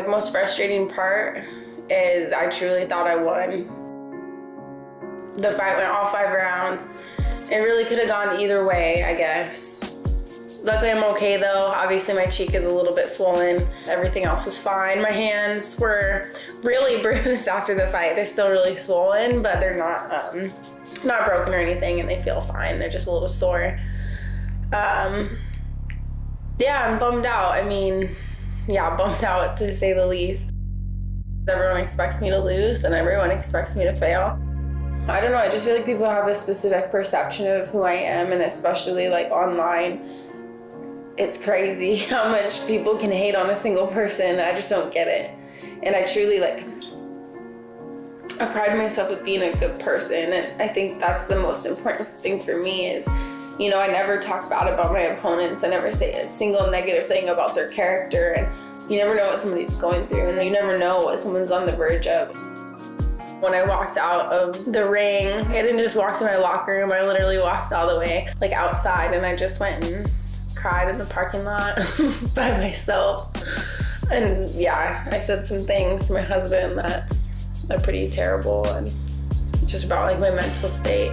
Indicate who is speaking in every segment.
Speaker 1: The most frustrating part is I truly thought I won. The fight went all 5 rounds. It really could have gone either way, I guess. Luckily I'm okay though. Obviously my cheek is a little bit swollen. Everything else is fine. My hands were really bruised after the fight. They're still really swollen, but they're not broken or anything, and they feel fine. They're just a little sore. Yeah, I'm bummed out. I mean, yeah, bummed out to say the least. Everyone expects me to lose and everyone expects me to fail. I don't know, I just feel like people have a specific perception of who I am, and especially like online. It's crazy how much people can hate on a single person. I just don't get it. And I truly I pride myself with being a good person, and I think that's the most important thing for me is, you know, I never talk bad about my opponents. I never say a single negative thing about their character, and you never know what somebody's going through, and you never know what someone's on the verge of. When I walked out of the ring, I didn't just walk to my locker room, I literally walked all the way outside, and I just went and cried in the parking lot by myself. And yeah, I said some things to my husband that are pretty terrible, and just about my mental state.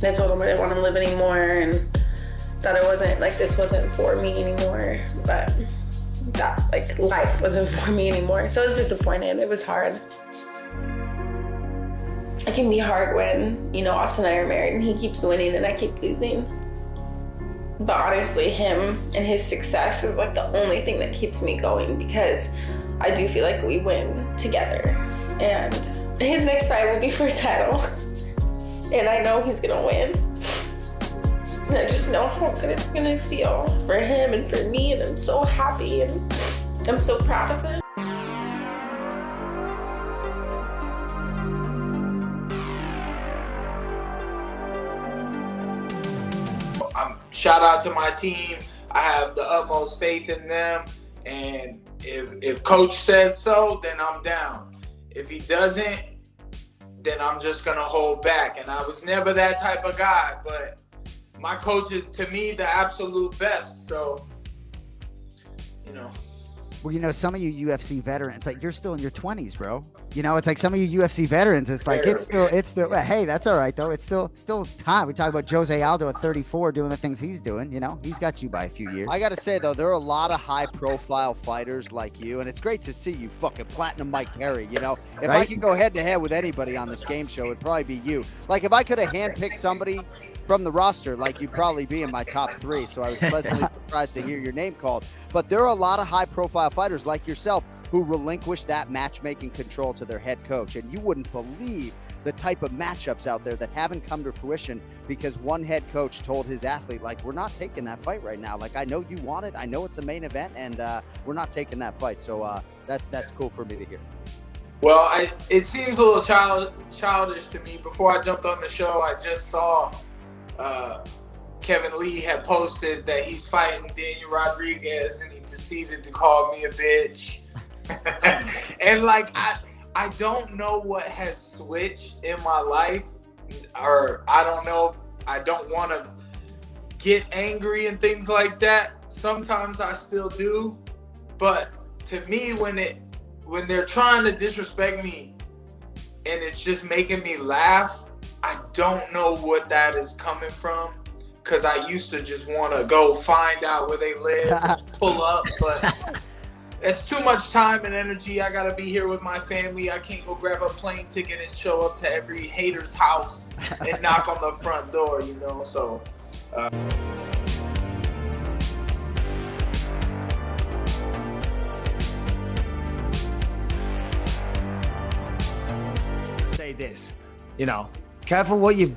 Speaker 1: I told him I didn't want to live anymore, and that it wasn't this wasn't for me anymore, but that life wasn't for me anymore. So I was disappointed. It was hard. It can be hard when, you know, Austin and I are married and he keeps winning and I keep losing. But honestly, him and his success is the only thing that keeps me going, because I do feel like we win together. And his next fight will be for a title. And I know he's gonna win. And I just know how good it's gonna feel for him and for me, and I'm so happy and I'm so proud of him.
Speaker 2: Shout out to my team. I have the utmost faith in them, and if coach says so, then I'm down. If he doesn't, then I'm just gonna hold back. And I was never that type of guy, but my coach is, to me, the absolute best. So, you know.
Speaker 3: Well, you know, some of you UFC veterans, you're still in your 20s, bro. You know, it's some of you UFC veterans, it's still, hey, that's all right, though. It's still time. We talk about Jose Aldo at 34 doing the things he's doing. You know, he's got you by a few years.
Speaker 4: I got to say, though, there are a lot of high-profile fighters like you, and it's great to see you fucking platinum Mike Perry, you know. If I could go head-to-head with anybody on this game show, it'd probably be you. If I could have handpicked somebody from the roster, you'd probably be in my top 3, so I was pleasantly surprised to hear your name called. But there are a lot of high-profile fighters like yourself who relinquish that matchmaking control to their head coach, and you wouldn't believe the type of matchups out there that haven't come to fruition because one head coach told his athlete, we're not taking that fight right now. I know you want it, I know it's a main event, and we're not taking that fight. So that's cool for me to hear.
Speaker 2: Well, it seems a little childish to me. Before I jumped on the show, I just saw Kevin Lee had posted that he's fighting Daniel Rodriguez, and he proceeded to call me a bitch. And I don't know what has switched in my life, or I don't know. I don't want to get angry and things like that. Sometimes I still do, but to me, when they're trying to disrespect me and it's just making me laugh, I don't know what that is coming from, because I used to just want to go find out where they live, pull up, but it's too much time and energy. I gotta be here with my family. I can't go grab a plane ticket and show up to every hater's house and knock on the front door, you know, so.
Speaker 5: Say this, you know, careful what you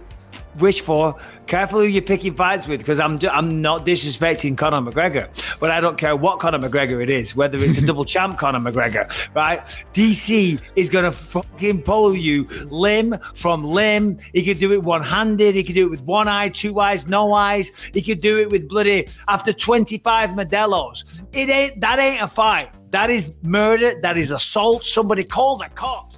Speaker 5: wish for, careful who you're picking fights with, because I'm not disrespecting Conor McGregor, but I don't care what Conor McGregor it is, whether it's the double champ Conor McGregor, right? DC is going to fucking pull you limb from limb. He could do it one-handed, he could do it with one eye, 2 eyes, no eyes, he could do it with bloody, after 25 Modelos. That ain't a fight. That is murder, that is assault. Somebody call the cops.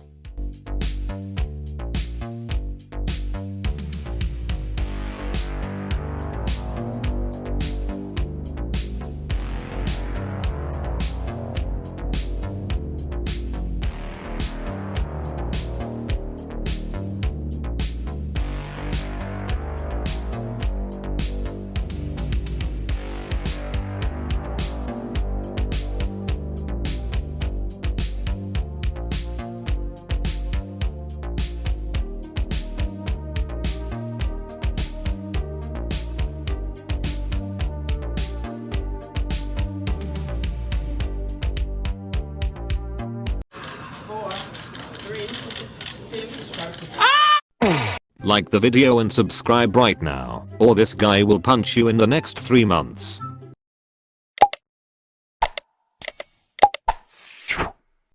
Speaker 6: Like the video and subscribe right now, or this guy will punch you in the next 3 months.